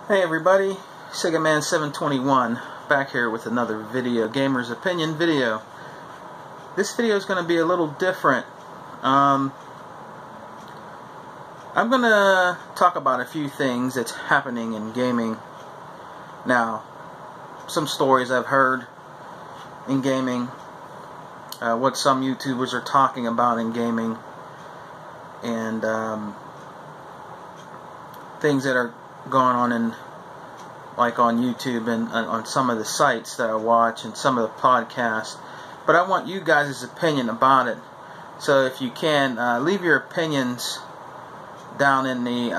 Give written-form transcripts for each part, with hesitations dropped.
Hey everybody, SegaMan721 back here with another video, Gamer's Opinion video. This video is going to be a little different. I'm going to talk about a few things that's happening in gaming now. Some stories I've heard in gaming, what some YouTubers are talking about in gaming, and things that are going on in, like, on YouTube and on some of the sites that I watch and some of the podcasts. But I want you guys' opinion about it. So if you can, leave your opinions down in the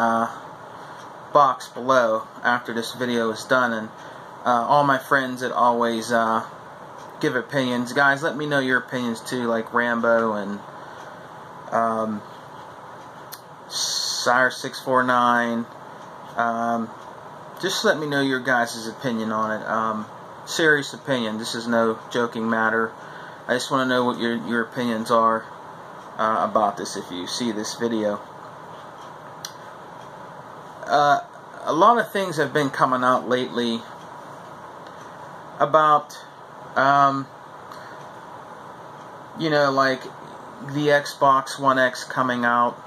box below after this video is done. And all my friends that always give opinions, guys, let me know your opinions too, like Rambo and Sire649. Just let me know your guys' opinion on it. Serious opinion. This is no joking matter. I just want to know what your opinions are about this if you see this video. A lot of things have been coming out lately about, you know, like the Xbox One X coming out.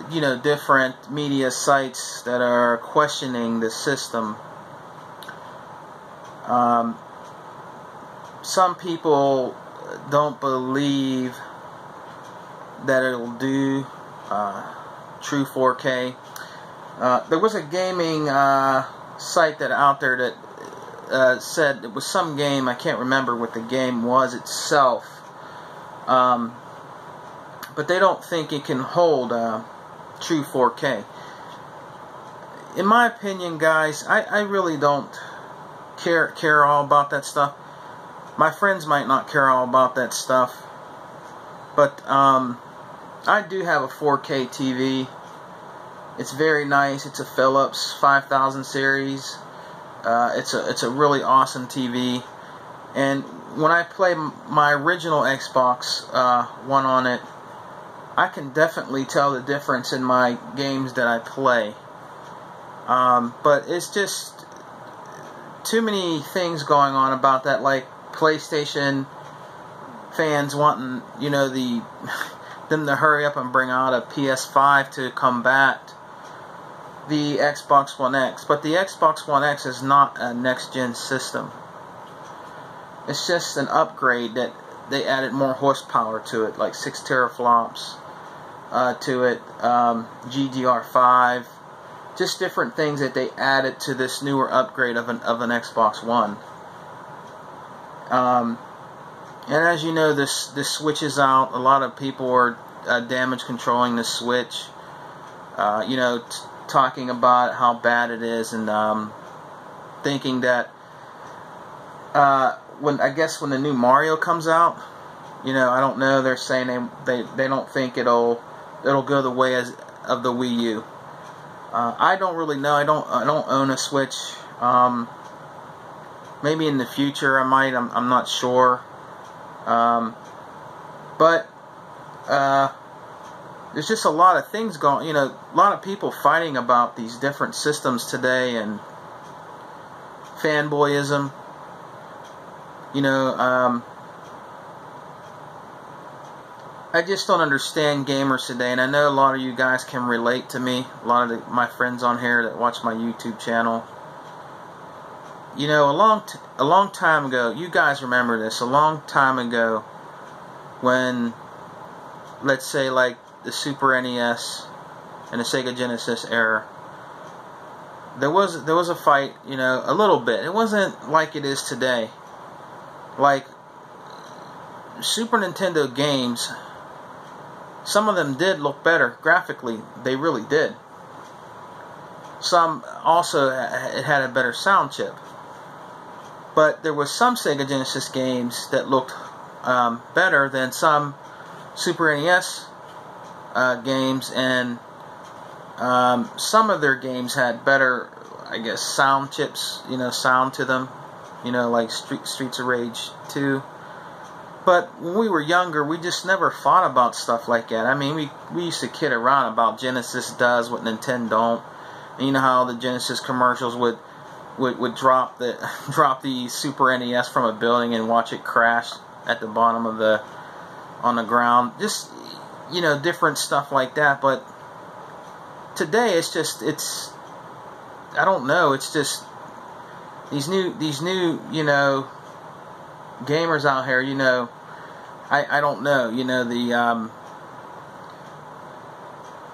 You know, different media sites that are questioning the system. Some people don't believe that it'll do true 4K. There was a gaming site that out there that said it was some game. I can't remember what the game was itself, but they don't think it can hold true 4K. In my opinion, guys, I really don't care all about that stuff. My friends might not care all about that stuff, but I do have a 4K TV. It's very nice. It's a Philips 5000 series. It's a really awesome TV. And when I play my original Xbox One on it, I can definitely tell the difference in my games that I play. But it's just too many things going on about that, like PlayStation fans wanting, you know, them to hurry up and bring out a PS5 to combat the Xbox One X. But the Xbox One X is not a next-gen system. It's just an upgrade that they added more horsepower to it, like 6 teraflops. To it, GDR5, just different things that they added to this newer upgrade of an Xbox One. And as you know, this Switch is out. A lot of people are damage controlling the Switch. You know, talking about how bad it is, and thinking that when the new Mario comes out, you know, I don't know. They're saying they don't think it'll go the way of the Wii U. I don't really know. I don't own a Switch. Maybe in the future I might. I'm not sure. But there's just a lot of things going. You know, a lot of people fighting about these different systems today, and fanboyism. You know, I just don't understand gamers today, and I know a lot of you guys can relate to me. A lot of my friends on here that watch my YouTube channel. You know, a long time ago, you guys remember this, a long time ago, when, let's say, like the Super NES and the Sega Genesis era, there was a fight, you know, a little bit. It wasn't like it is today. Like Super Nintendo games, some of them did look better graphically. They really did. Some also, it had a better sound chip. But there was some Sega Genesis games that looked better than some Super NES games, and some of their games had better, I guess, sound chips, you know, sound to them. You know, like Streets of Rage 2. But when we were younger, we just never thought about stuff like that. I mean, we used to kid around about Genesis does what Nintendo don't. And you know how the Genesis commercials would drop the Super NES from a building and watch it crash at the bottom of on the ground. Just, you know, different stuff like that. But today it's I don't know. It's just these new you know, gamers out here, you know, I don't know, you know,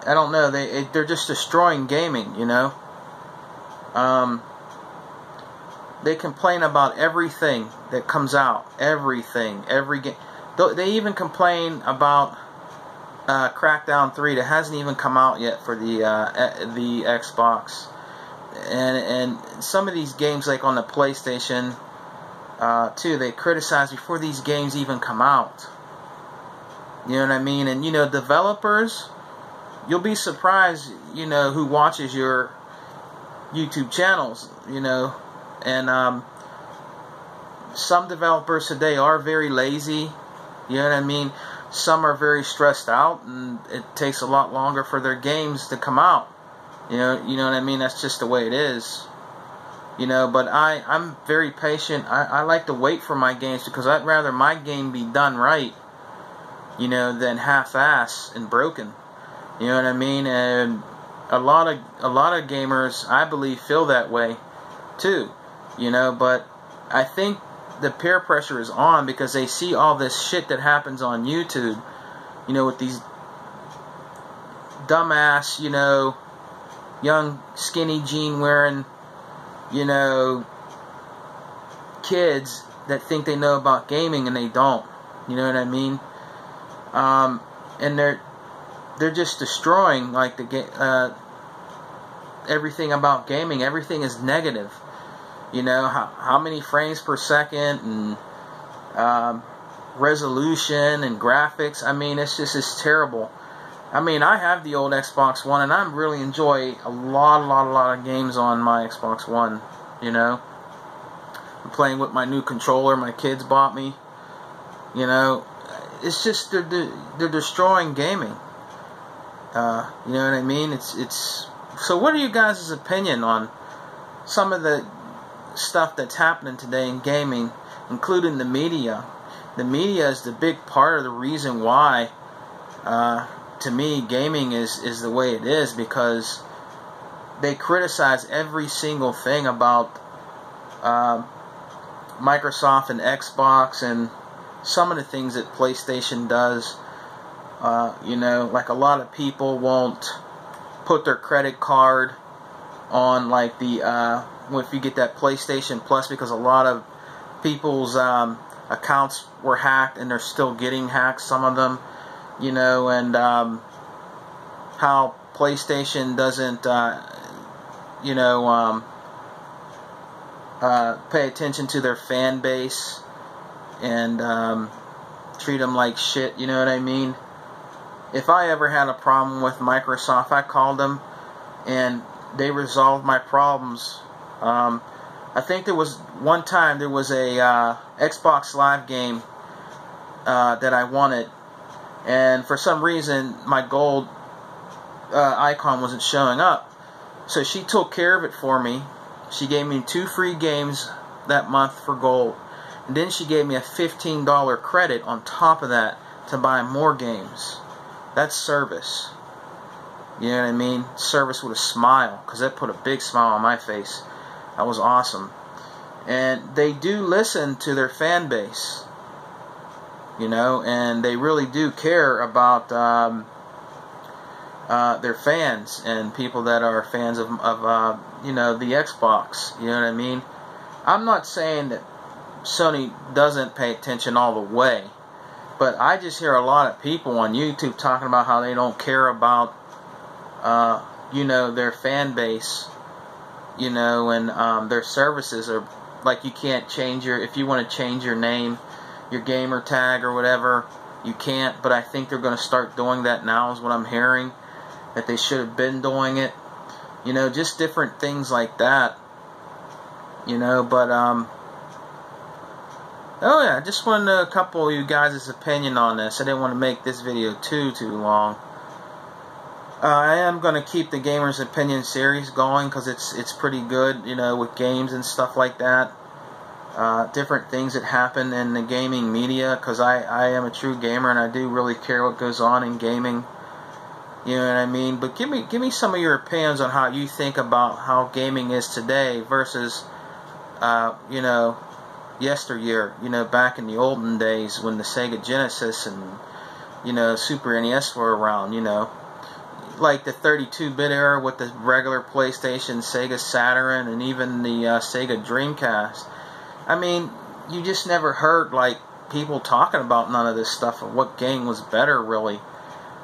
I don't know, they're just destroying gaming, you know. They complain about everything that comes out, every game. They even complain about Crackdown 3 that hasn't even come out yet for the Xbox, and some of these games, like on the PlayStation. Too, they criticize before these games even come out. You know what I mean? And, you know, developers, you'll be surprised, you know, who watches your YouTube channels, you know. And some developers today are very lazy. You know what I mean? Some are very stressed out, and it takes a lot longer for their games to come out. You know what I mean? That's just the way it is. You know, but I'm very patient. I like to wait for my games because I'd rather my game be done right, you know, than half-ass and broken. You know what I mean? And a lot of gamers, I believe, feel that way too. You know, but I think the peer pressure is on because they see all this shit that happens on YouTube. You know, with these dumbass, you know, young skinny jean wearing, you know, kids that think they know about gaming and they don't. You know what I mean? And they're just destroying like everything about gaming. Everything is negative. You know, how many frames per second and resolution and graphics. I mean, it's terrible. I mean, I have the old Xbox One, and I really enjoy a lot of games on my Xbox One, you know. I'm playing with my new controller my kids bought me, you know. It's just, they're destroying gaming. You know what I mean? It's so what are you guys' opinion on some of the stuff that's happening today in gaming, including the media? The media is the big part of the reason why, to me, gaming is the way it is, because they criticize every single thing about Microsoft and Xbox and some of the things that PlayStation does. You know, like a lot of people won't put their credit card on like the if you get that PlayStation Plus, because a lot of people's accounts were hacked and they're still getting hacked, some of them. You know, and how PlayStation doesn't, you know, pay attention to their fan base and treat them like shit, you know what I mean? If I ever had a problem with Microsoft, I called them and they resolved my problems. I think there was one time there was a Xbox Live game that I wanted, and for some reason my gold icon wasn't showing up. So she took care of it for me. She gave me 2 free games that month for gold, and then she gave me a $15 credit on top of that to buy more games. That's service. You know what I mean? Service with a smile, because that put a big smile on my face. That was awesome. And they do listen to their fan base, you know, and they really do care about their fans and people that are fans of you know, the Xbox. You know what I mean? I'm not saying that Sony doesn't pay attention all the way, but I just hear a lot of people on YouTube talking about how they don't care about you know, their fan base, you know, and their services are like, you can't change if you want to change your name, your gamer tag or whatever, you can't. But I think they're going to start doing that now, is what I'm hearing, that they should have been doing it, you know, just different things like that, you know. But Oh yeah, I just wanted to know a couple of you guys' opinion on this. I didn't want to make this video too long. I am going to keep the Gamer's Opinion series going because it's pretty good, you know, with games and stuff like that. Different things that happen in the gaming media, because I am a true gamer and I do really care what goes on in gaming. You know what I mean? But give me some of your opinions on how you think about how gaming is today versus, you know, yesteryear. You know, back in the olden days when the Sega Genesis and, you know, Super NES were around. You know, like the 32-bit era with the regular PlayStation, Sega Saturn, and even the Sega Dreamcast. I mean, you just never heard like people talking about none of this stuff or what game was better, really.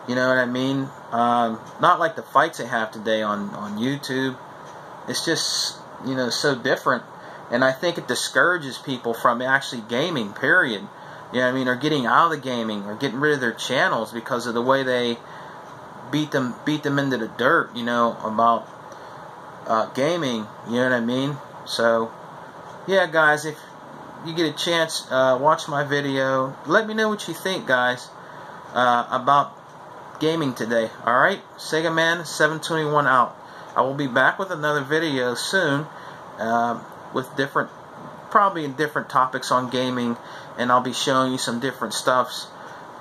You know what I mean? Not like the fights they have today on YouTube. It's just, you know, so different. And I think it discourages people from actually gaming, period. You know what I mean? Or getting out of the gaming, or getting rid of their channels because of the way they beat them into the dirt, you know, about gaming. You know what I mean? So, yeah, guys, if you get a chance, watch my video. Let me know what you think, guys, about gaming today. Alright? Sega Man 721 out. I will be back with another video soon, with probably different topics on gaming, and I'll be showing you some different stuffs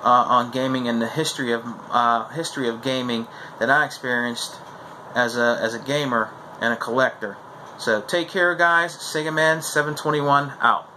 on gaming and the history of gaming that I experienced as a gamer and a collector. So take care, guys. Sega Man 721 out.